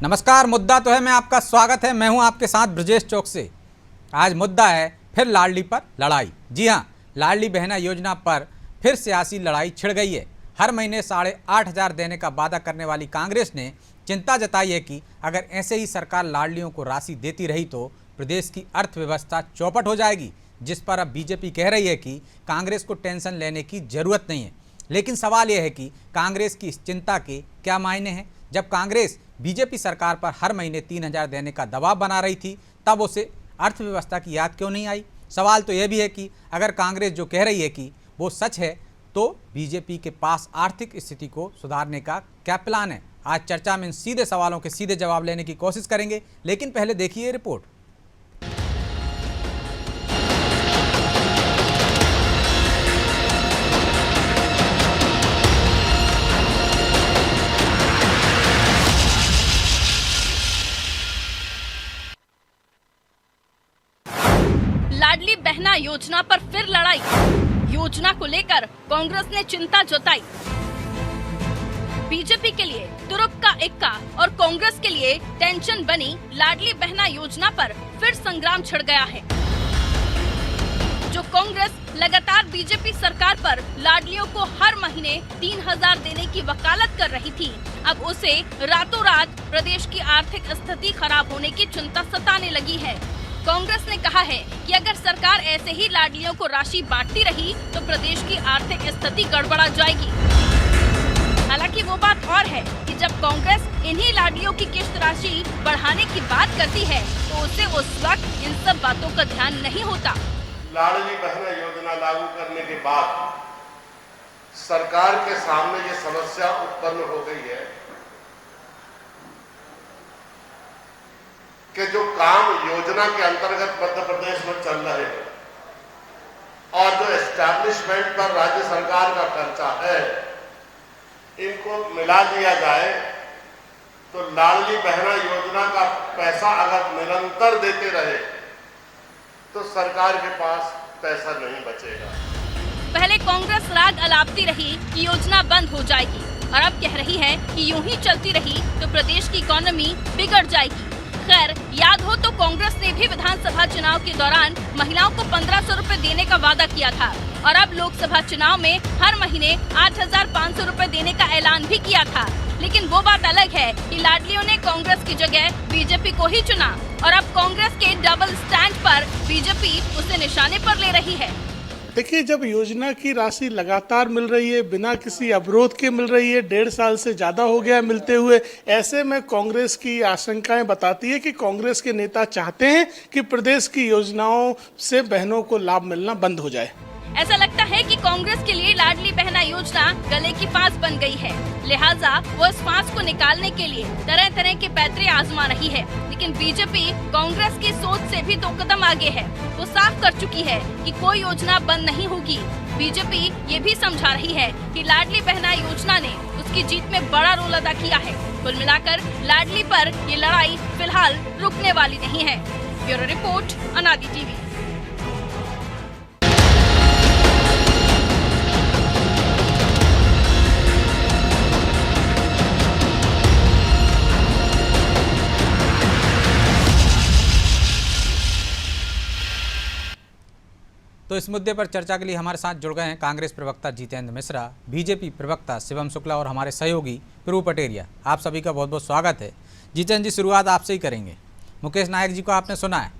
नमस्कार। मुद्दा तो है, मैं आपका स्वागत है। मैं हूं आपके साथ ब्रजेश चौक से। आज मुद्दा है फिर लाडली पर लड़ाई। जी हां, लाडली बहना योजना पर फिर सियासी लड़ाई छिड़ गई है। हर महीने 8,500 देने का वादा करने वाली कांग्रेस ने चिंता जताई है कि अगर ऐसे ही सरकार लाडलियों को राशि देती रही तो प्रदेश की अर्थव्यवस्था चौपट हो जाएगी, जिस पर अब बीजेपी कह रही है कि कांग्रेस को टेंशन लेने की जरूरत नहीं है। लेकिन सवाल यह है कि कांग्रेस की इस चिंता के क्या मायने हैं। जब कांग्रेस बीजेपी सरकार पर हर महीने 3,000 देने का दबाव बना रही थी, तब उसे अर्थव्यवस्था की याद क्यों नहीं आई। सवाल तो यह भी है कि अगर कांग्रेस जो कह रही है कि वो सच है, तो बीजेपी के पास आर्थिक स्थिति को सुधारने का क्या प्लान है। आज चर्चा में इन सीधे सवालों के सीधे जवाब लेने की कोशिश करेंगे, लेकिन पहले देखिए रिपोर्ट। लाडली बहना योजना पर फिर लड़ाई। योजना को लेकर कांग्रेस ने चिंता जताई। बीजेपी के लिए तुरुप का इक्का और कांग्रेस के लिए टेंशन बनी लाडली बहना योजना पर फिर संग्राम छिड़ गया है। जो कांग्रेस लगातार बीजेपी सरकार पर लाडलियों को हर महीने 3,000 देने की वकालत कर रही थी, अब उसे रातों रात प्रदेश की आर्थिक स्थिति खराब होने की चिंता सताने लगी है। कांग्रेस ने कहा है कि अगर सरकार ऐसे ही लाडलियों को राशि बांटती रही तो प्रदेश की आर्थिक स्थिति गड़बड़ा जाएगी। हालांकि वो बात और है कि जब कांग्रेस इन्हीं लाडलियों की किश्त राशि बढ़ाने की बात करती है तो उसे उस वक्त इन सब बातों का ध्यान नहीं होता। लाडली बहना योजना लागू करने के बाद सरकार के सामने ये समस्या उत्पन्न हो गई है कि जो काम योजना के अंतर्गत मध्य प्रदेश में चल रहे हैं और जो एस्टैब्लिशमेंट पर राज्य सरकार का खर्चा है, इनको मिला दिया जाए तो लाडली बहना योजना का पैसा अगर निरंतर देते रहे तो सरकार के पास पैसा नहीं बचेगा। पहले कांग्रेस राग अलापती रही कि योजना बंद हो जाएगी और अब कह रही है कि यूं ही चलती रही तो प्रदेश की इकोनॉमी बिगड़ जाएगी। खैर, याद हो तो कांग्रेस ने भी विधानसभा चुनाव के दौरान महिलाओं को 1,500 रुपए देने का वादा किया था और अब लोकसभा चुनाव में हर महीने 8,500 रुपए देने का ऐलान भी किया था। लेकिन वो बात अलग है कि लाडलियों ने कांग्रेस की जगह बीजेपी को ही चुना और अब कांग्रेस के डबल स्टैंड पर बीजेपी उसे निशाने पर ले रही है। देखिए, जब योजना की राशि लगातार मिल रही है, बिना किसी अवरोध के मिल रही है, 1.5 साल से ज्यादा हो गया मिलते हुए, ऐसे में कांग्रेस की आशंकाएं बताती है कि कांग्रेस के नेता चाहते हैं कि प्रदेश की योजनाओं से बहनों को लाभ मिलना बंद हो जाए। ऐसा लगता है कि कांग्रेस के लिए लाडली बहना योजना गले की फांस बन गई है, लिहाजा वो इस फांस को निकालने के लिए तरह तरह के पैतरे आजमा रही है। लेकिन बीजेपी कांग्रेस की सोच से भी 2 कदम आगे है। वो साफ कर चुकी है कि कोई योजना बंद नहीं होगी। बीजेपी ये भी समझा रही है कि लाडली बहना योजना ने उसकी जीत में बड़ा रोल अदा किया है। कुल मिलाकर लाडली पर ये लड़ाई फिलहाल रुकने वाली नहीं है। ब्यूरो रिपोर्ट, अनादि टीवी। तो इस मुद्दे पर चर्चा के लिए हमारे साथ जुड़ गए हैं कांग्रेस प्रवक्ता जितेंद्र मिश्रा, बीजेपी प्रवक्ता शिवम शुक्ला और हमारे सहयोगी प्रभु पटेरिया। आप सभी का बहुत बहुत स्वागत है। जितेंद्र जी, शुरुआत आपसे ही करेंगे। मुकेश नायक जी को आपने सुना है,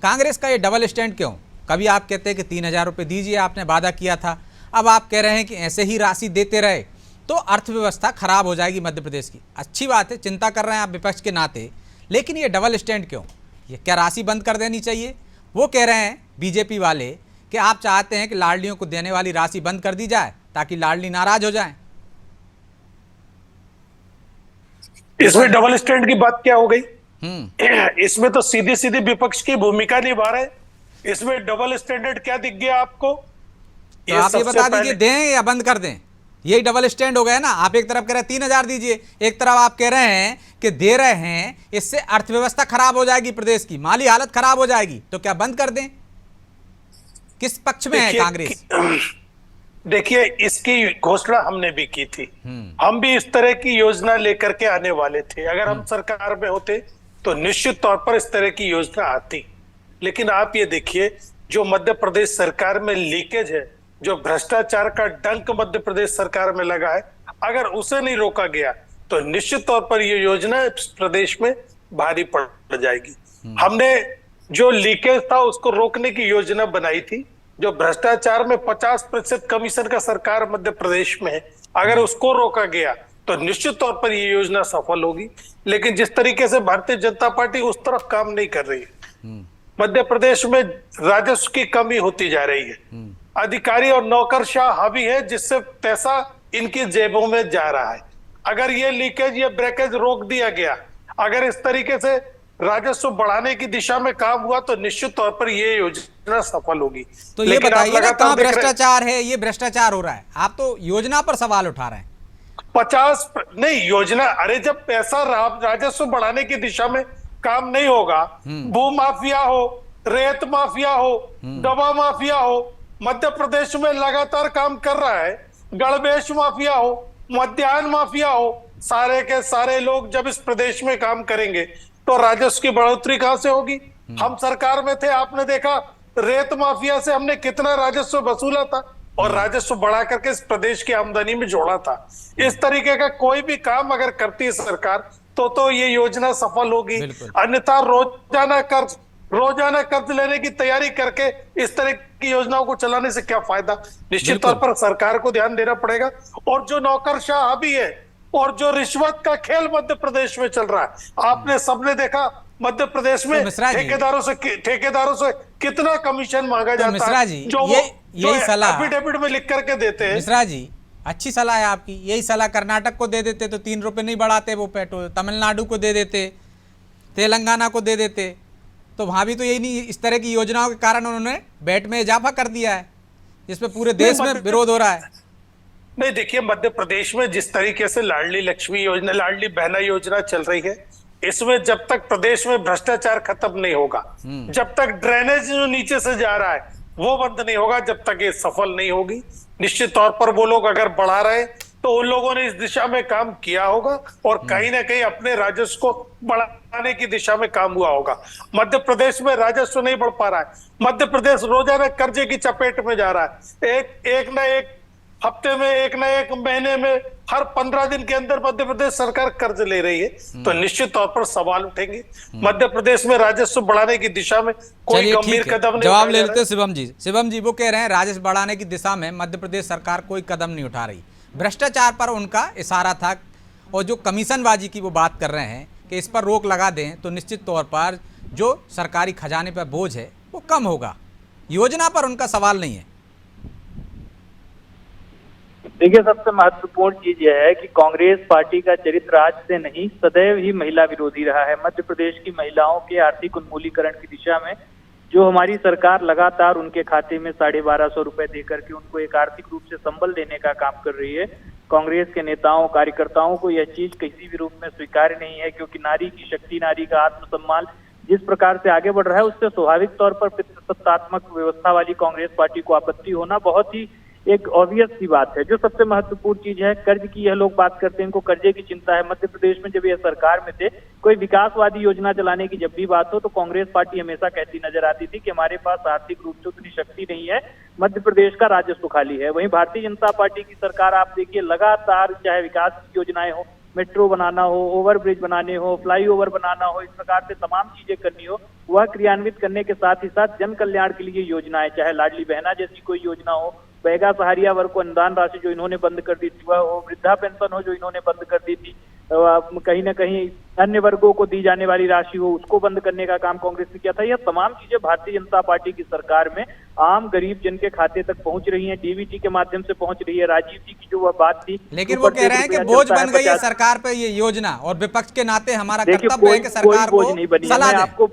कांग्रेस का ये डबल स्टैंड क्यों? कभी आप कहते हैं कि 3,000 रुपये दीजिए, आपने वादा किया था, अब आप कह रहे हैं कि ऐसे ही राशि देते रहे तो अर्थव्यवस्था खराब हो जाएगी मध्य प्रदेश की। अच्छी बात है, चिंता कर रहे हैं आप विपक्ष के नाते, लेकिन ये डबल स्टैंड क्यों? ये क्या राशि बंद कर देनी चाहिए? वो कह रहे हैं बीजेपी वाले कि आप चाहते हैं कि लाडलियों को देने वाली राशि बंद कर दी जाए ताकि लाडली नाराज हो जाएं। इसमें डबल स्टैंड की बात क्या हो गई? इसमें तो सीधी सीधी विपक्ष की भूमिका निभा रहे। इसमें डबल स्टैंडर्ड क्या दिख गया आपको? तो आप ये बता दीजिए, दें या बंद कर दें? यही डबल स्टैंड हो गया ना। आप एक तरफ कह रहे हैं 3,000 दीजिए, एक तरफ आप कह रहे हैं कि दे रहे हैं, इससे अर्थव्यवस्था खराब हो जाएगी, प्रदेश की माली हालत खराब हो जाएगी। तो क्या बंद कर दें? किस पक्ष में है कांग्रेस? देखिए, इसकी घोषणा हमने भी की थी। हम भी इस तरह की योजना लेकर के आने वाले थे। अगर हम सरकार में होते तो निश्चित तौर पर इस तरह की योजना आती। लेकिन आप ये देखिए, जो मध्य प्रदेश सरकार में लीकेज है, जो भ्रष्टाचार का डंक मध्य प्रदेश सरकार में लगा है, अगर उसे नहीं रोका गया तो निश्चित तौर पर ये योजना इस प्रदेश में भारी पड़ जाएगी। हमने जो लीकेज था उसको रोकने की योजना बनाई थी। जो भ्रष्टाचार में 50% कमीशन का सरकार मध्य प्रदेश में है, अगर उसको रोका गया तो निश्चित तौर पर ये योजना सफल होगी। लेकिन जिस तरीके से भारतीय जनता पार्टी उस तरफ काम नहीं कर रही है, मध्य प्रदेश में राजस्व की कमी होती जा रही है, अधिकारी और नौकरशाह हावी है, जिससे पैसा इनकी जेबों में जा रहा है। अगर ये लीकेज, ये ब्रेकेज रोक दिया गया, अगर इस तरीके से राजस्व बढ़ाने की दिशा में काम हुआ तो निश्चित तौर पर ये योजना सफल होगी। तो ये बताइए ना, कहाँ भ्रष्टाचार है? ये भ्रष्टाचार हो रहा है, आप तो योजना पर सवाल उठा रहे हैं। 50 नहीं योजना, अरे जब पैसा राजस्व बढ़ाने की दिशा में काम नहीं होगा, भू माफिया हो, रेत माफिया हो, दवा माफिया हो, मध्य प्रदेश में लगातार काम कर रहा है, गणवेश माफिया हो, मद्यान माफिया हो, सारे के सारे लोग जब इस प्रदेश में काम करेंगे तो राजस्व की बढ़ोतरी कहां से होगी? हम सरकार में थे, आपने देखा रेत माफिया से हमने कितना राजस्व वसूला था और राजस्व बढ़ा करके इस प्रदेश की आमदनी में जोड़ा था। इस तरीके का कोई भी काम अगर करती है सरकार तो ये योजना सफल होगी। अन्यथा रोजाना कर्ज लेने की तैयारी करके इस तरह की योजनाओं को चलाने से क्या फायदा? निश्चित तौर पर सरकार को ध्यान देना पड़ेगा। और जो नौकरशाह भी है और जो रिश्वत का खेल मध्य प्रदेश में चल रहा है, आपने सबने देखा मध्य प्रदेश में ठेकेदारों से कितना कमीशन मांगा जाता है, जो यही सलाह एफिडेविट में लिख करके देते हैं। मिश्रा जी, अच्छी सलाह है आपकी। यही सलाह कर्नाटक को दे देते तो 3 रुपए नहीं बढ़ाते वो पेट्रोल, तमिलनाडु को दे देते, तेलंगाना को दे देते, तो वहां भी तो यही नहीं, इस तरह की योजनाओं के कारण उन्होंने वैट में इजाफा कर दिया है, जिसपे पूरे देश में विरोध हो रहा है। नहीं, देखिए मध्य प्रदेश में जिस तरीके से लाडली लक्ष्मी योजना, लाडली बहना योजना चल रही है, इसमें जब तक प्रदेश में भ्रष्टाचार खत्म नहीं होगा, जब तक ड्रेनेज जो नीचे से जा रहा है वो बंद नहीं होगा, जब तक ये सफल नहीं होगी। निश्चित तौर पर वो लोग अगर बढ़ा रहे तो उन लोगों ने इस दिशा में काम किया होगा और कहीं ना कहीं अपने राजस्व को बढ़ाने की दिशा में काम हुआ होगा। मध्य प्रदेश में राजस्व नहीं बढ़ पा रहा है, मध्य प्रदेश रोजाना कर्जे की चपेट में जा रहा है। एक ना एक हफ्ते में, एक ना एक महीने में, हर 15 दिन के अंदर मध्य प्रदेश सरकार कर्ज ले रही है, तो निश्चित तौर पर सवाल उठेंगे। मध्य प्रदेश में राजस्व बढ़ाने की दिशा में कोई गंभीर कदम नहीं। जवाब ले लेते शिवम जी। शिवम जी वो कह रहे हैं राजस्व बढ़ाने की दिशा में मध्य प्रदेश सरकार कोई कदम नहीं उठा रही, भ्रष्टाचार पर उनका इशारा था, और जो कमीशनबाजी की वो बात कर रहे हैं कि इस पर रोक लगा दें तो निश्चित तौर पर जो सरकारी खजाने पर बोझ है वो कम होगा। योजना पर उनका सवाल नहीं है। देखिए, सबसे महत्वपूर्ण चीज यह है कि कांग्रेस पार्टी का चरित्र आज से नहीं, सदैव ही महिला विरोधी रहा है। मध्य प्रदेश की महिलाओं के आर्थिक उन्मूलीकरण की दिशा में जो हमारी सरकार लगातार उनके खाते में 1250 रुपए देकर के उनको एक आर्थिक रूप से संबल देने का काम कर रही है, कांग्रेस के नेताओं कार्यकर्ताओं को यह चीज किसी भी रूप में स्वीकार्य नहीं है। क्योंकि नारी की शक्ति, नारी का आत्मसम्मान जिस प्रकार से आगे बढ़ रहा है, उससे स्वाभाविक तौर पर पितृसत्तात्मक व्यवस्था वाली कांग्रेस पार्टी को आपत्ति होना बहुत ही एक ऑब्वियस सी बात है। जो सबसे महत्वपूर्ण चीज है, कर्ज की यह लोग बात करते हैं, इनको कर्जे की चिंता है। मध्य प्रदेश में जब यह सरकार में थे, कोई विकासवादी योजना चलाने की जब भी बात हो तो कांग्रेस पार्टी हमेशा कहती नजर आती थी कि हमारे पास आर्थिक रूप से उतनी शक्ति नहीं है, मध्य प्रदेश का राजस्व खाली है। वहीं भारतीय जनता पार्टी की सरकार आप देखिए, लगातार चाहे विकास की योजनाएं हो, मेट्रो बनाना हो, ओवरब्रिज बनाने हो, फ्लाईओवर बनाना हो, इस प्रकार से तमाम चीजें करनी हो, वह क्रियान्वित करने के साथ ही साथ जन कल्याण के लिए योजनाएं, चाहे लाडली बहना जैसी कोई योजना हो, बैगा सहारिया वर्ग को अनुदान राशि जो इन्होंने बंद कर दी थी वह हो, वृद्धा पेंशन हो जो इन्होंने बंद कर दी थी, कहीं ना कहीं अन्य वर्गों को दी जाने वाली राशि हो उसको बंद करने का काम कांग्रेस ने किया था। यह तमाम चीजें भारतीय जनता पार्टी की सरकार में आम गरीब जन के खाते तक पहुंच रही हैं, डीबीटी के माध्यम से पहुंच रही है। राजीव जी की जो वह बात थी, लेकिन वो कह रहे हैं कि बोझ बन गई है सरकार पे ये योजना, और विपक्ष के नाते हमारा कर्तव्य है कि सरकार को सलाह दें।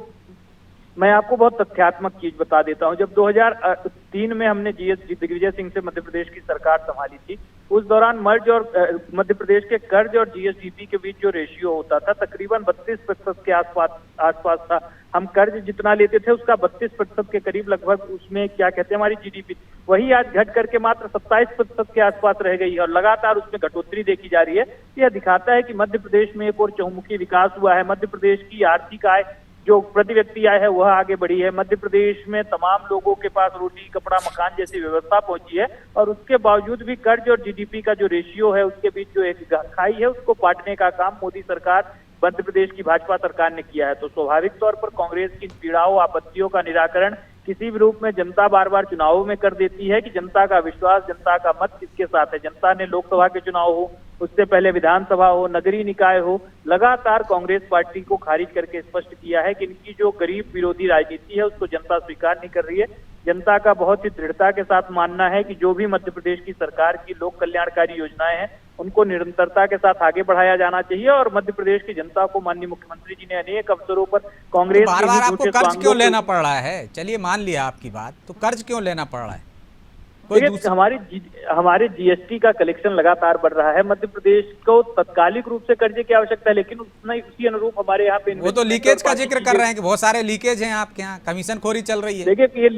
मैं आपको बहुत तथ्यात्मक चीज बता देता हूं। जब 2003 में हमने दिग्विजय सिंह से मध्य प्रदेश की सरकार संभाली थी, उस दौरान मर्ज और मध्य प्रदेश के कर्ज और जीएसडीपी के बीच जो रेशियो होता था तकरीबन 32% के आसपास था। हम कर्ज जितना लेते थे उसका 32% के करीब लगभग उसमें क्या कहते हैं हमारी जीडीपी, वही आज घट करके मात्र 27% के आसपास रह गई है और लगातार उसमें घटोतरी देखी जा रही है। यह दिखाता है कि मध्य प्रदेश में एक और चहुमुखी विकास हुआ है। मध्य प्रदेश की आर्थिक आय, जो प्रति व्यक्ति आय है, वह आगे बढ़ी है। मध्य प्रदेश में तमाम लोगों के पास रोटी, कपड़ा, मकान जैसी व्यवस्था पहुंची है और उसके बावजूद भी कर्ज और जीडीपी का जो रेशियो है, उसके बीच जो एक खाई है, उसको पाटने का काम मोदी सरकार, मध्य प्रदेश की भाजपा सरकार ने किया है। तो स्वाभाविक तौर पर कांग्रेस की पीड़ाओं, आपत्तियों का निराकरण किसी भी रूप में जनता बार बार चुनावों में कर देती है कि जनता का विश्वास, जनता का मत किसके साथ है। जनता ने लोकसभा के चुनाव हो, उससे पहले विधानसभा हो, नगरीय निकाय हो, लगातार कांग्रेस पार्टी को खारिज करके स्पष्ट किया है कि इनकी जो गरीब विरोधी राजनीति है उसको जनता स्वीकार नहीं कर रही है। जनता का बहुत ही दृढ़ता के साथ मानना है कि जो भी मध्य प्रदेश की सरकार की लोक कल्याणकारी योजनाएं हैं उनको निरंतरता के साथ आगे बढ़ाया जाना चाहिए। और मध्य प्रदेश की जनता को माननीय मुख्यमंत्री जी ने अनेक अवसरों पर कांग्रेस बार बार आपको कर्ज क्यों लेना पड़ रहा है? चलिए मान लिया आपकी बात, तो कर्ज क्यों लेना पड़ रहा है? हमारे जीएसटी का कलेक्शन लगातार बढ़ रहा है। मध्य प्रदेश को तत्कालिक रूप से कर्जे की आवश्यकता है, लेकिन उसी अनुरूप हमारे यहाँ पे वो तो लीकेज का जिक्र कर रहे हैं कि बहुत सारे लीकेज हैं आपके यहाँ, कमीशन खोरी चल रही है। देखिए, ये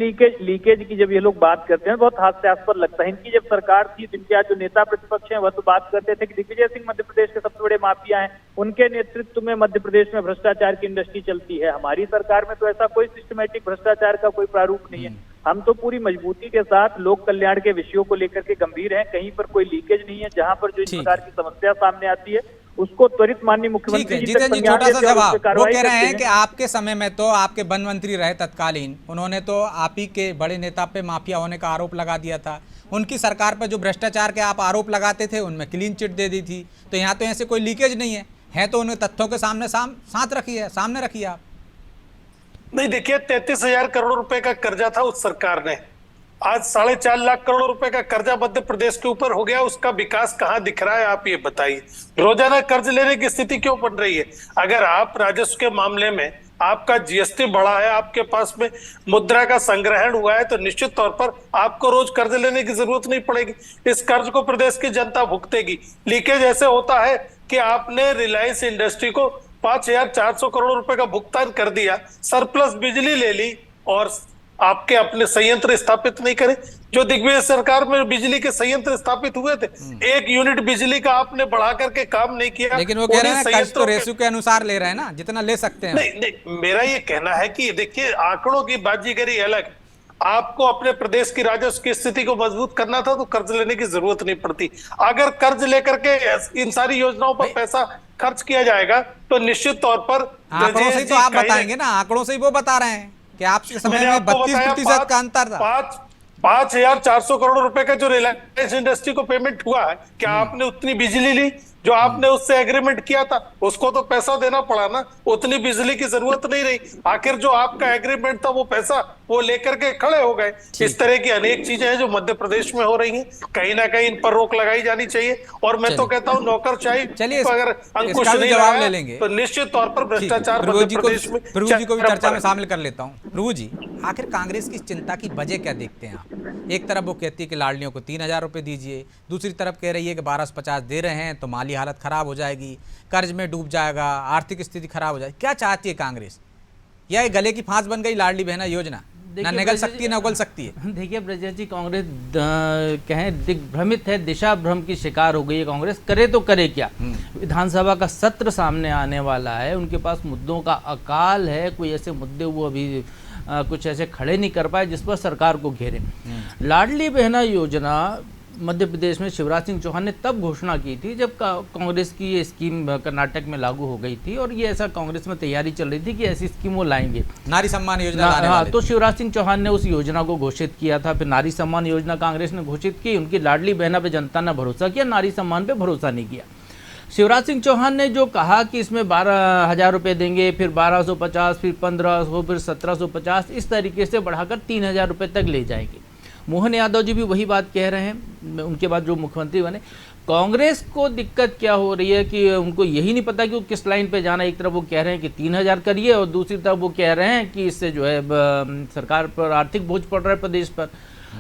लीकेज की जब ये लोग बात करते हैं बहुत हास्यास्पद लगता है। इनकी जब सरकार थी, जिनके आज जो नेता प्रतिपक्ष हैं वह तो बात करते थे कि दिग्विजय सिंह मध्य प्रदेश के सबसे बड़े माफिया हैं, उनके नेतृत्व में मध्य प्रदेश में भ्रष्टाचार की इंडस्ट्री चलती है। हमारी सरकार में तो ऐसा कोई सिस्टमेटिक भ्रष्टाचार का कोई प्रारूप नहीं है। हम तो पूरी मजबूती के साथ लोक कल्याण के विषयों को लेकर के गंभीर हैं। कहीं पर कोई लीकेज नहीं है। जहां पर जो इस प्रकार की समस्या सामने आती है उसको त्वरित माननीय मुख्यमंत्री जी जितेंद्र जी, छोटा सा जवाब। वो कह रहे हैं कि आपके समय में तो आपके वन मंत्री रहे तत्कालीन, उन्होंने तो आप ही के बड़े नेता पे माफिया होने का आरोप लगा दिया था। उनकी सरकार पर जो भ्रष्टाचार के आप आरोप लगाते थे उनमें क्लीन चिट दे दी थी। तो यहाँ तो ऐसे कोई लीकेज नहीं है तो उन्हें तथ्यों के सामने सामने रखिए आप। नहीं, देखिए 33,000 करोड़ रुपए का कर्जा था उस सरकार ने। आज 4.5 लाख करोड़ रुपए का कर्जा मध्य प्रदेश के ऊपर हो गया। उसका विकास कहाँ दिख रहा है आप ये बताइए। रोजाना कर्ज लेने की स्थिति क्यों बन रही है? अगर आप राजस्व के मामले में आपका जीएसटी बढ़ा है, आपके पास में मुद्रा का संग्रहण हुआ है, तो निश्चित तौर पर आपको रोज कर्ज लेने की जरूरत नहीं पड़ेगी। इस कर्ज को प्रदेश की जनता भुगतेगी। लीकेज ऐसे होता है कि आपने रिलायंस इंडस्ट्री को 5,400 करोड़ रुपए का भुगतान कर दिया, सरप्लस बिजली ले ली और आपके अपने संयंत्र स्थापित नहीं करे। जो दिग्विजय सरकार में बिजली के संयंत्र स्थापित हुए थे, 1 यूनिट बिजली का आपने बढ़ा करके काम नहीं किया। लेकिन वो कह रहे हैं कर्ज तो रेशो के अनुसार ले रहे हैं ना, जितना ले सकते हैं। नहीं, मेरा ये कहना है कि देखिए आंकड़ों की बाजीगरी अलग। आपको अपने प्रदेश की राजस्व की स्थिति को मजबूत करना था तो कर्ज लेने की जरूरत नहीं पड़ती। अगर कर्ज लेकर के इन सारी योजनाओं पर पैसा खर्च किया जाएगा तो निश्चित तौर पर आंकड़ों से तो आप बताएंगे ना, आंकड़ों से ही वो बता रहे हैं कि आपके समय में 32% का अंतर था। 5,400 करोड़ रुपए का जो रिलायंस इंडस्ट्री को पेमेंट हुआ है, क्या आपने उतनी बिजली ली जो आपने उससे एग्रीमेंट किया था? उसको तो पैसा देना पड़ा ना, उतनी बिजली की जरूरत नहीं रही। आखिर जो आपका एग्रीमेंट था वो पैसा वो लेकर के खड़े हो गए। इस तरह की अनेक चीजें हैं जो मध्य प्रदेश में हो रही हैं। कहीं ना कहीं इन पर रोक लगाई जानी चाहिए। और मैं तो कहता हूँ नौकरशाही अगर अंकुश नहीं लगाया तो निश्चित तौर पर भ्रष्टाचार मध्य प्रदेश में। प्रभु जी को भी चर्चा में शामिल कर लेता हूँ। प्रभु जी, आखिर कांग्रेस की चिंता की वजह क्या देखते हैं आप? एक तरफ वो कहती है कि लाडलियों को 3,000 रुपए दीजिए, दूसरी तरफ कह रही है कि 1250 दे रहे हैं तो माली हालत खराब हो जाएगी, कर्ज में डूब जाएगा, आर्थिक स्थिति खराब हो जाएगी। क्या चाहती है कांग्रेस? या गले की फांस बन गई लाडली बहना योजना? ना निगल सकती है ना उगल सकती है। देखिए ब्रजेश जी, कांग्रेस कहें दिग्भ्रमित है, दिशा भ्रम की शिकार हो गई है कांग्रेस। करे तो करे क्या? विधानसभा का सत्र सामने आने वाला है, उनके पास मुद्दों का अकाल है। कोई ऐसे मुद्दे वो अभी कुछ ऐसे खड़े नहीं कर पाए जिस पर सरकार को घेरे। लाडली बहना योजना मध्य प्रदेश में शिवराज सिंह चौहान ने तब घोषणा की थी जब कांग्रेस की ये स्कीम कर्नाटक में लागू हो गई थी और ये ऐसा कांग्रेस में तैयारी चल रही थी कि ऐसी स्कीम वो लाएंगे, नारी सम्मान योजना लाने वाले। तो शिवराज सिंह चौहान ने उस योजना को घोषित किया था। फिर नारी सम्मान योजना कांग्रेस ने घोषित की, उनकी लाडली बहना पे जनता ने भरोसा किया, नारी सम्मान पे भरोसा नहीं किया। शिवराज सिंह चौहान ने जो कहा कि इसमें 12,000 रुपये देंगे, फिर 1,250, फिर 1,500, फिर 1,750, इस तरीके से बढ़ाकर 3,000 रुपये तक ले जाएंगे। मोहन यादव जी भी वही बात कह रहे हैं उनके बाद जो मुख्यमंत्री बने। कांग्रेस को दिक्कत क्या हो रही है कि उनको यही नहीं पता कि वो किस लाइन पे जाना है। एक तरफ वो कह रहे हैं कि 3,000 करिए और दूसरी तरफ वो कह रहे हैं कि इससे जो है सरकार पर आर्थिक बोझ पड़ रहा है प्रदेश पर।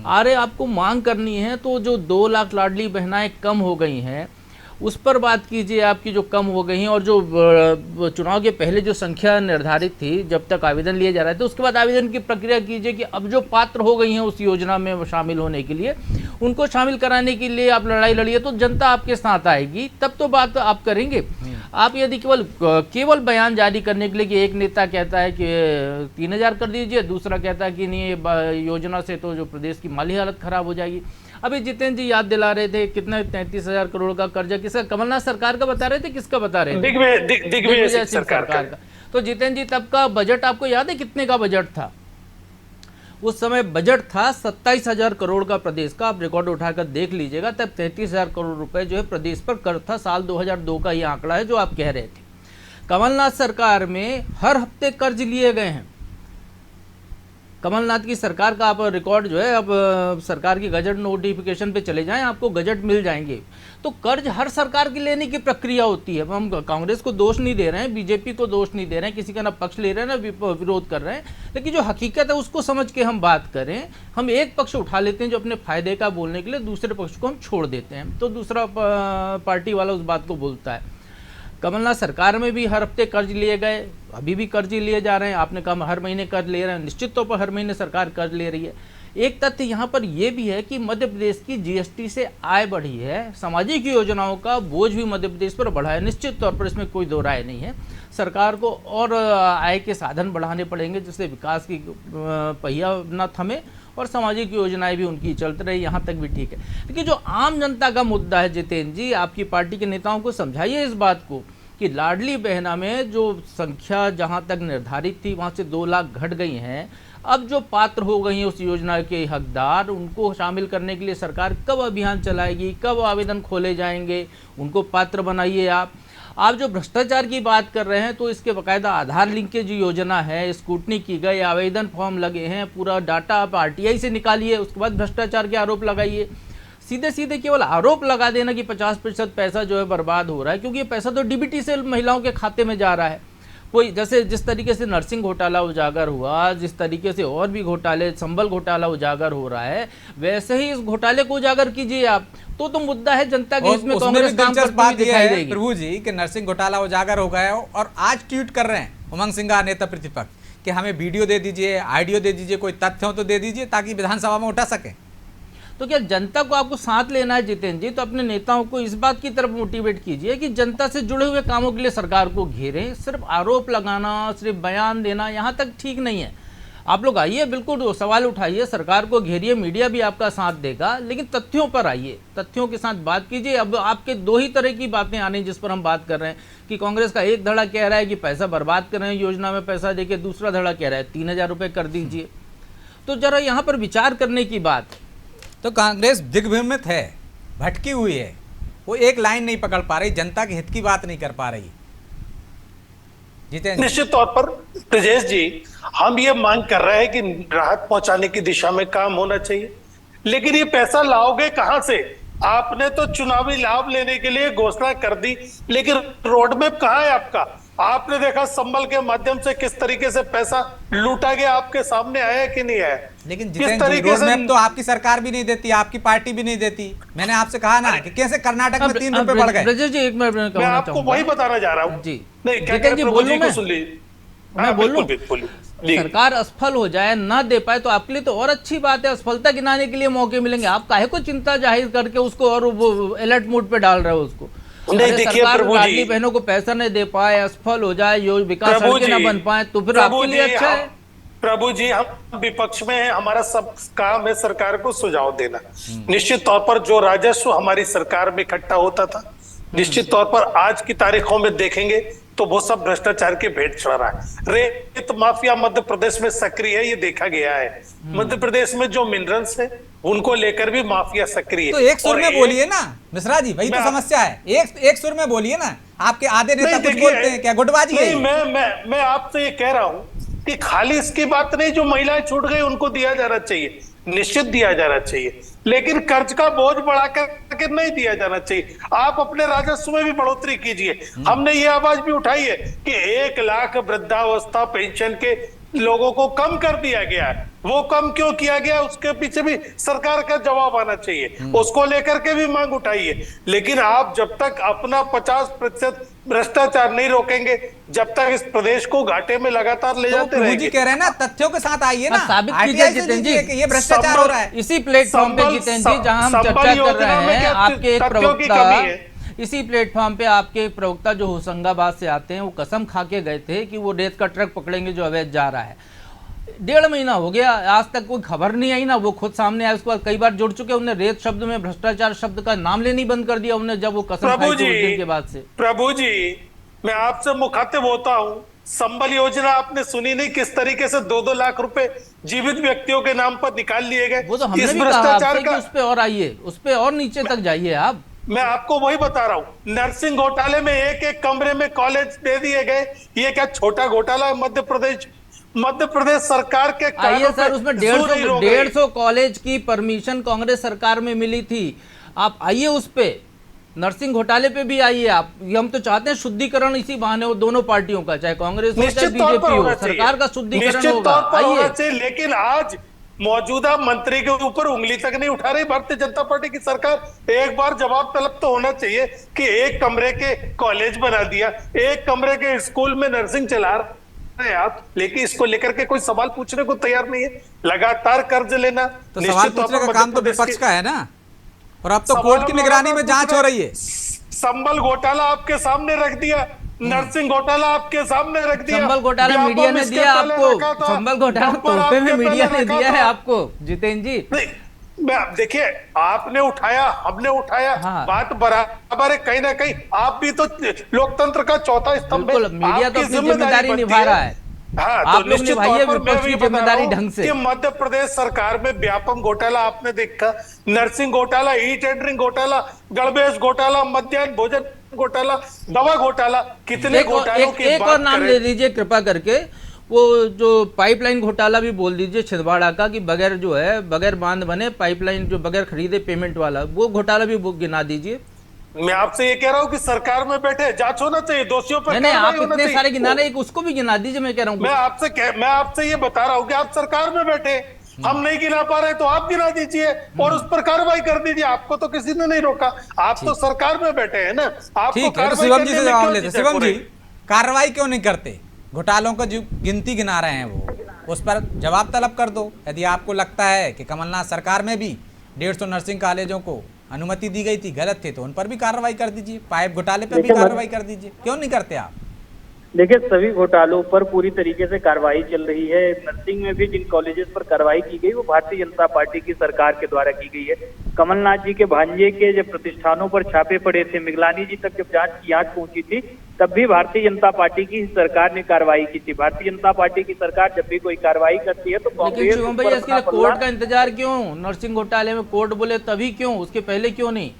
अरे आपको मांग करनी है तो जो 2 लाख लाडली बहनाएं कम हो गई हैं उस पर बात कीजिए आपकी जो कम हो गई हैं, और जो चुनाव के पहले जो संख्या निर्धारित थी जब तक आवेदन लिए जा रहे थे, उसके बाद आवेदन की प्रक्रिया कीजिए कि अब जो पात्र हो गई हैं उस योजना में शामिल होने के लिए, उनको शामिल कराने के लिए आप लड़ाई लड़िए, तो जनता आपके साथ आएगी, तब तो बात आप करेंगे। आप यदि केवल बयान जारी करने के लिए कि एक नेता कहता है कि 3000 कर दीजिए, दूसरा कहता है कि नहीं ये योजना से तो जो प्रदेश की माली हालत खराब हो जाएगी। अभी जितेंद्र जी याद दिला रहे थे कितना 33,000 करोड़ का कर्जा किसका, कमलनाथ सरकार का बता रहे थे, किसका बता रहे थे? दिग्विजय सिंह सरकार का। तो जितेंद्र जी तब का बजट आपको याद है कितने का बजट था? उस समय बजट था 27,000 करोड़ का प्रदेश का। आप रिकॉर्ड उठाकर देख लीजिएगा, तब 33,000 करोड़ रुपए जो है प्रदेश पर कर था। साल 2002 का ये आंकड़ा है जो आप कह रहे थे। कमलनाथ सरकार में हर हफ्ते कर्ज लिए गए हैं। कमलनाथ की सरकार का आप रिकॉर्ड जो है, अब सरकार की गजट नोटिफिकेशन पे चले जाएं, आपको गजट मिल जाएंगे। तो कर्ज हर सरकार की लेने की प्रक्रिया होती है। हम कांग्रेस को दोष नहीं दे रहे हैं, बीजेपी को दोष नहीं दे रहे हैं, किसी का ना पक्ष ले रहे हैं ना विरोध कर रहे हैं, लेकिन जो हकीकत है उसको समझ के हम बात करें। हम एक पक्ष उठा लेते हैं जो अपने फायदे का बोलने के लिए, दूसरे पक्ष को हम छोड़ देते हैं, तो दूसरा पार्टी वाला उस बात को बोलता है। कमलनाथ सरकार में भी हर हफ्ते कर्ज लिए गए, अभी भी कर्ज लिए जा रहे हैं। आपने कहा हर महीने कर्ज ले रहे हैं, निश्चित तौर पर हर महीने सरकार कर्ज ले रही है। एक तथ्य यहाँ पर यह भी है कि मध्य प्रदेश की जीएसटी से आय बढ़ी है, सामाजिक योजनाओं का बोझ भी मध्य प्रदेश पर बढ़ा है। निश्चित तौर पर इसमें कोई दो राय नहीं है। सरकार को और आय के साधन बढ़ाने पड़ेंगे जिससे विकास की पहिया न थमे और सामाजिक योजनाएं भी उनकी चलते रही, यहाँ तक भी ठीक है। लेकिन जो आम जनता का मुद्दा है, जितेंद्र जी आपकी पार्टी के नेताओं को समझाइए इस बात को कि लाडली बहना में जो संख्या जहाँ तक निर्धारित थी वहाँ से 2 लाख घट गई हैं। अब जो पात्र हो गई हैं उस योजना के हकदार, उनको शामिल करने के लिए सरकार कब अभियान चलाएगी, कब आवेदन खोले जाएंगे, उनको पात्र बनाइए। आप जो भ्रष्टाचार की बात कर रहे हैं तो इसके बाकायदा आधार लिंकेज योजना है, स्क्रूटनी की गई, आवेदन फॉर्म लगे हैं, पूरा डाटा आप आरटीआई से निकालिए, उसके बाद भ्रष्टाचार के आरोप लगाइए। सीधे सीधे केवल आरोप लगा देना कि 50% पैसा जो है बर्बाद हो रहा है, क्योंकि ये पैसा तो डीबीटी से महिलाओं के खाते में जा रहा है। कोई जैसे जिस तरीके से नर्सिंग घोटाला उजागर हुआ, जिस तरीके से और भी घोटाले, संबल घोटाला उजागर हो रहा है, वैसे ही इस घोटाले को उजागर कीजिए आप, तो मुद्दा है जनता के इसमें कांग्रेस काम करती हुई दिखाई देगी। प्रभु जी कि नर्सिंग घोटाला उजागर हो गया और आज ट्वीट कर रहे हैं उमंग सिंघार नेता प्रतिपक्ष कि हमें वीडियो दे दीजिए, ऑडियो दे दीजिए, कोई तथ्य हो तो दे दीजिए ताकि विधानसभा में उठा सके। तो क्या जनता को आपको साथ लेना है जितेंद्र जी, तो अपने नेताओं को इस बात की तरफ मोटिवेट कीजिए कि जनता से जुड़े हुए कामों के लिए सरकार को घेरें। सिर्फ आरोप लगाना, सिर्फ बयान देना यहाँ तक ठीक नहीं है। आप लोग आइए, बिल्कुल सवाल उठाइए, सरकार को घेरिए, मीडिया भी आपका साथ देगा, लेकिन तथ्यों पर आइए, तथ्यों के साथ बात कीजिए। अब आपके 2 ही तरह की बातें आनी जिस पर हम बात कर रहे हैं कि कांग्रेस का एक धड़ा कह रहा है कि पैसा बर्बाद कर रहे हैं योजना में पैसा देके, दूसरा धड़ा कह रहा है 3000 रुपये कर दीजिए। तो जरा यहाँ पर विचार करने की बात। तो कांग्रेस दिग्भ्रमित है, भटकी हुई है, वो एक लाइन नहीं पकड़ पा रही, जनता के हित की बात नहीं कर पा रही। जितेंद्र, निश्चित तौर पर ब्रजेश जी, हम ये मांग कर रहे हैं कि राहत पहुंचाने की दिशा में काम होना चाहिए, लेकिन ये पैसा लाओगे कहां से? आपने तो चुनावी लाभ लेने के लिए घोषणा कर दी, लेकिन रोड मैप कहां है आपका? आपने देखा संबल के माध्यम से किस तरीके से पैसा लूटा गया, आपके सामने आया कि नहीं आया? लेकिन जितेंद्र जी, रोड मैप तो आपकी सरकार भी नहीं देती, आपकी पार्टी भी नहीं देती। मैंने आपसे कहा ना कि कैसे कर्नाटक में 3 रुपए बढ़ गए। ब्रजेश जी, एक मिनट मैं आपको वही बताना जा रहा हूँ जी। नहीं, क्या जितेंद्र जी बोलूं मैं? सुन लीजिए, मैं बोलूं? सरकार असफल हो जाए, ना दे पाए तो आपके लिए तो और अच्छी बात है, असफलता गिनाने के लिए मौके मिलेंगे। आप काहे को चिंता जाहिर करके उसको और वो अलर्ट मोड पे डाल रहे हो उसको? नहीं, देखिए प्रभु जी, बहनों को पैसा नहीं दे पाए, असफल हो जाए, विकास न बन पाए, तो फिर आपके लिए अच्छा है। प्रभु जी, हम विपक्ष में हैं, हमारा सब काम है सरकार को सुझाव देना। निश्चित तौर पर जो राजस्व हमारी सरकार में इकट्ठा होता था, निश्चित तौर पर आज की तारीखों में देखेंगे तो वो सब भ्रष्टाचार के भेंट चढ़ रहा है। रेत माफिया मध्य प्रदेश में सक्रिय है, ये देखा गया है। मध्य प्रदेश में जो मिनरल्स है उनको लेकर भी माफिया सक्रिय है। तो एक सुर में बोलिए ना मिश्रा जी, वही तो समस्या है। एक सुर में बोलिए ना, आपके आधे नेता कुछ बोलते हैं, क्या गुटबाजी है? मैं आपसे ये कह रहा हूँ कि खाली इसकी बात नहीं, जो महिलाएं छूट गई उनको दिया जाना चाहिए, निश्चित दिया जाना चाहिए, लेकिन कर्ज का बोझ बढ़ा करके नहीं दिया जाना चाहिए। आप अपने राजस्व में भी बढ़ोतरी कीजिए। हमने ये आवाज भी उठाई है कि 1 लाख वृद्धावस्था पेंशन के लोगों को कम कर दिया गया है। वो कम क्यों किया गया, उसके पीछे भी सरकार का जवाब आना चाहिए, उसको लेकर के भी मांग उठाइए। लेकिन आप जब तक अपना 50% भ्रष्टाचार नहीं रोकेंगे, जब तक इस प्रदेश को घाटे में लगातार ले जाते प्रभु जी रहेंगे। कह रहे हैं ना, तथ्यों के साथ आइए ना, साबित कीजिए RTI से जितेंद्र दीजिए जी, कि ये भ्रष्टाचार हो रहा है। इसी प्लेटफॉर्म पे जितेंद्र जी जहां हम चर्चा कर रहे हैं, आपके एक प्रवक्ता, इसी प्लेटफॉर्म पे आपके एक प्रवक्ता जो होशंगाबाद से आते हैं, वो कसम खा के गए थे कि वो रेत का ट्रक पकड़ेंगे जो अवैध जा रहा है। 1.5 महीना हो गया, आज तक कोई खबर नहीं आई ना, वो खुद सामने आया। उसके बाद कई बार जुड़ चुके, उन्हें रेत शब्द में भ्रष्टाचार शब्द का नाम लेनी बंद कर दिया उन्हें, जब वो कसम खाई थी उस दिन के बाद से। प्रभु जी, मैं आपसे मुखातिब होता हूँ, संबल योजना आपने सुनी नहीं, किस तरीके से 2-2 लाख रुपए जीवित व्यक्तियों के नाम पर निकाल लिए गए। वो तो हमने भी कहा आपसे कि उस पे और आइए, उस पे और नीचे तक जाइए आप। मैं आपको वही बता रहा हूं, नर्सिंग घोटाले में एक कमरे में कॉलेज दे दिए गए। ये क्या छोटा घोटाला है मध्य प्रदेश सरकार के? आइए सर, उसमें 150 कॉलेज की परमिशन कांग्रेस सरकार में मिली थी। आप आइए उस पे, नर्सिंग घोटाले पे भी आइए आप। हम तो चाहते हैं शुद्धिकरण इसी बहाने हो दोनों पार्टियों का, चाहे कांग्रेस हो चाहे बीजेपी हो, सरकार का शुद्धिकरण होगा। आइए, लेकिन आज मौजूदा मंत्री के ऊपर उंगली तक नहीं उठा रही भारतीय जनता पार्टी की सरकार। एक बार जवाब तलब तो होना चाहिए कि एक कमरे के कॉलेज बना दिया, एक कमरे के स्कूल में नर्सिंग चला रहे हैं आप, लेकिन इसको लेकर के कोई सवाल पूछने को तैयार नहीं है। लगातार कर्ज लेना, तो सवाल पूछने का काम तो विपक्ष का है ना, और अब तो कोर्ट की निगरानी में जांच हो रही है। संबल घोटाला आपके सामने रख दिया, नर्सिंग घोटाला आपके सामने रख दिया, संबल घोटाला मीडिया ने दिया आपको, संबल घोटाला तोहफे में मीडिया ने दिया है आपको जितेंद्र जी। देखिए, आपने उठाया, हमने उठाया, हाँ। बात बराबर है। कहीं ना कहीं आप भी तो लोकतंत्र का चौथा स्तंभ है, मीडिया तो अपनी जिम्मेदारी निभा रहा है। हाँ, आप तो लोग निश्चित निभाइए तौर पर मैं विपक्ष भी की बता रहा जिम्मेदारी हूं ढंग से। कि मध्य प्रदेश सरकार में व्यापक घोटाला आपने देखा, नर्सिंग घोटाला, ई टेंडरिंग घोटाला, गणवेश घोटाला, मध्याह्न भोजन घोटाला, दवा घोटाला, कितने घोटालों की एक और नाम ले लीजिए कृपा करके, वो जो पाइपलाइन घोटाला भी बोल दीजिए छिंदवाड़ा का, कि बगैर जो है बगैर बांध बने पाइपलाइन जो बगैर खरीदे पेमेंट वाला, वो घोटाला भी गिना दीजिए। मैं आपसे ये कह रहा हूँ कि सरकार में बैठे जांच होना चाहिए, दोषियों पर नहीं, आप इतने सारे गिना रहे, उसको भी गिना दीजिए। मैं कह रहा हूँ, मैं आपसे ये बता रहा हूँ कि आप सरकार में बैठे, हम नहीं गिना पा रहे तो आप गिना दीजिए और उस पर कार्रवाई कर दीजिए। आपको तो किसी ने नहीं रोका, आप तो सरकार में बैठे हैं ना। आपको ठीक है, तो शिवम जी से जवाब लेते। शिवम जी, कार्रवाई क्यों नहीं करते? घोटालों का जो गिनती गिना रहे हैं वो, उस पर जवाब तलब कर दो। यदि आपको लगता है कि कमलनाथ सरकार में भी 150 नर्सिंग कॉलेजों को अनुमति दी गई थी, गलत थे, तो उन पर भी कार्रवाई कर दीजिए। पाइप घोटाले पर भी कार्रवाई कर दीजिए, क्यों नहीं करते आप? देखिए, सभी घोटालों पर पूरी तरीके से कार्रवाई चल रही है। नर्सिंग में भी जिन कॉलेजेस पर कार्रवाई की गई वो भारतीय जनता पार्टी की सरकार के द्वारा की गई है। कमलनाथ जी के भांजे के जब प्रतिष्ठानों पर छापे पड़े थे, मिगलानी जी तक जब जांच की आंच पहुंची थी, तब भी भारतीय जनता पार्टी की सरकार ने कार्रवाई की थी। भारतीय जनता पार्टी की सरकार जब भी कोई कार्रवाई करती है तो कांग्रेस कोर्ट का इंतजार क्यों? नर्सिंग घोटाले में कोर्ट बोले तभी क्यों, उसके पहले क्यों नहीं?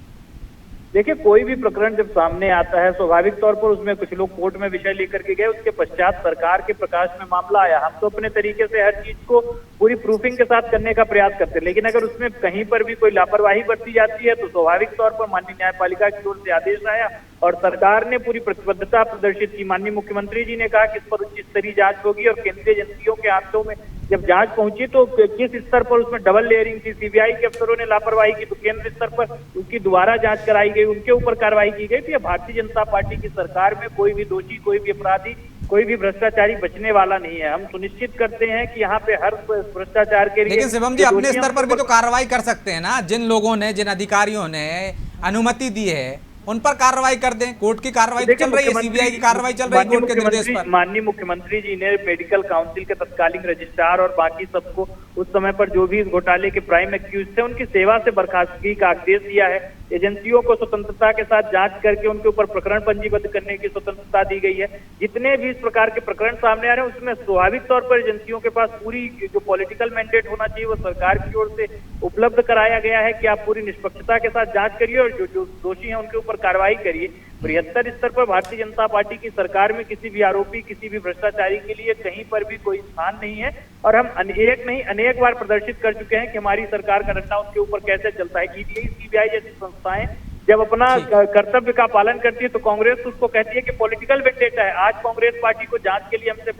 देखिए, कोई भी प्रकरण जब सामने आता है स्वाभाविक तौर पर उसमें कुछ लोग कोर्ट में विषय लेकर के गए, उसके पश्चात सरकार के प्रकाश में मामला आया। हम तो अपने तरीके से हर चीज को पूरी प्रूफिंग के साथ करने का प्रयास करते हैं, लेकिन अगर उसमें कहीं पर भी कोई लापरवाही बरती जाती है तो स्वाभाविक तौर पर माननीय न्यायपालिका की ओर से आदेश आया और सरकार ने पूरी प्रतिबद्धता प्रदर्शित की। माननीय मुख्यमंत्री जी ने कहा कि इस पर उच्च स्तरीय जांच होगी और केंद्रीय एजेंसियों के हाथों में जब जांच पहुंची तो किस स्तर पर उसमें डबल लेयरिंग थी, सीबीआई के अफसरों ने लापरवाही की तो केंद्र स्तर पर उसकी दोबारा जांच कराई गई, उनके ऊपर कार्रवाई की गई। तो ये भारतीय जनता पार्टी की सरकार में कोई भी दोषी, कोई भी अपराधी, कोई भी भ्रष्टाचारी बचने वाला नहीं है। हम सुनिश्चित करते हैं कि यहाँ पे हर भ्रष्टाचार के लिए। लेकिन शिवम जी, अपने स्तर पर भी तो कार्रवाई कर सकते हैं ना। जिन लोगों ने, जिन अधिकारियों ने अनुमति दी है उन पर कार्रवाई कर दें। कोर्ट की कार्रवाई चल रही है, सीबीआई की कार्रवाई चल रही है कोर्ट के निर्देश पर। माननीय मुख्यमंत्री जी ने मेडिकल काउंसिल के तत्कालीन रजिस्ट्रार और बाकी सबको उस समय पर जो भी इस घोटाले के प्राइम एक्यूज थे उनकी सेवा से बर्खास्तगी का आदेश दिया है। एजेंसियों को स्वतंत्रता के साथ जांच करके उनके ऊपर प्रकरण पंजीबद्ध करने की स्वतंत्रता दी गई है। जितने भी इस प्रकार के प्रकरण सामने आ रहे हैं उसमें स्वाभाविक तौर पर एजेंसियों के पास पूरी जो पॉलिटिकल मैंडेट होना चाहिए वो सरकार की ओर से उपलब्ध कराया गया है कि आप पूरी निष्पक्षता के साथ जांच करिए और जो दोषी हैं उनके ऊपर कार्रवाई करिए। बृहत्तर स्तर पर भारतीय जनता पार्टी की सरकार में किसी भी आरोपी, किसी भी भ्रष्टाचारी के लिए कहीं पर भी कोई स्थान नहीं है और हम एक नहीं अनेक बार प्रदर्शित कर चुके हैं कि हमारी सरकार का डंडा उनके ऊपर कैसे चलता है। ईडीआई, सीबीआई जैसी संस्थाएं जब अपना कर्तव्य का पालन करती है तो कांग्रेस उसको कहती है कि पॉलिटिकल वेंडेटा है। आज कांग्रेस पार्टी को जांच के लिए हमसे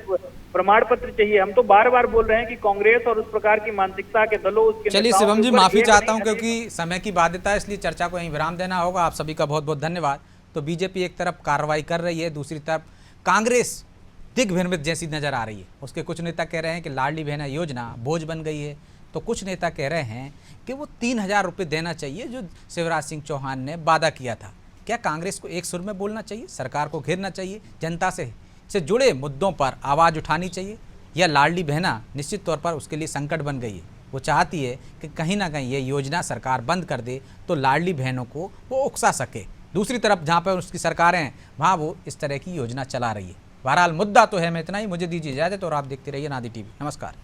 प्रमाण पत्र चाहिए। हम तो बार बार बोल रहे हैं कि कांग्रेस और उस प्रकार की मानसिकता के दलों उसके चलिए नेताओं शिवम के जी, ऊपर माफी एक चाहता हूं नहीं क्योंकि समय की बाध्यता है, इसलिए चर्चा को यहीं विराम देना होगा। आप सभी का बहुत बहुत धन्यवाद। तो बीजेपी एक तरफ कार्रवाई कर रही है, दूसरी तरफ कांग्रेस दिग्भ्रमित जैसी नजर आ रही है। उसके कुछ नेता कह रहे हैं कि लाडली बहना योजना बोझ बन गई है, तो कुछ नेता कह रहे हैं कि वो 3,000 रुपये देना चाहिए जो शिवराज सिंह चौहान ने वादा किया था। क्या कांग्रेस को एक सुर में बोलना चाहिए, सरकार को घेरना चाहिए, जनता से जुड़े मुद्दों पर आवाज़ उठानी चाहिए, या लाडली बहना निश्चित तौर पर उसके लिए संकट बन गई है? वो चाहती है कि कहीं ना कहीं ये योजना सरकार बंद कर दे तो लाडली बहनों को वो उकसा सके। दूसरी तरफ जहाँ पर उसकी सरकारें हैं वहाँ वो इस तरह की योजना चला रही है। बहरहाल मुद्दा तो है। मैं इतना ही, मुझे दीजिए इजाज़त और आप देखते रहिए नादी टीवी। नमस्कार।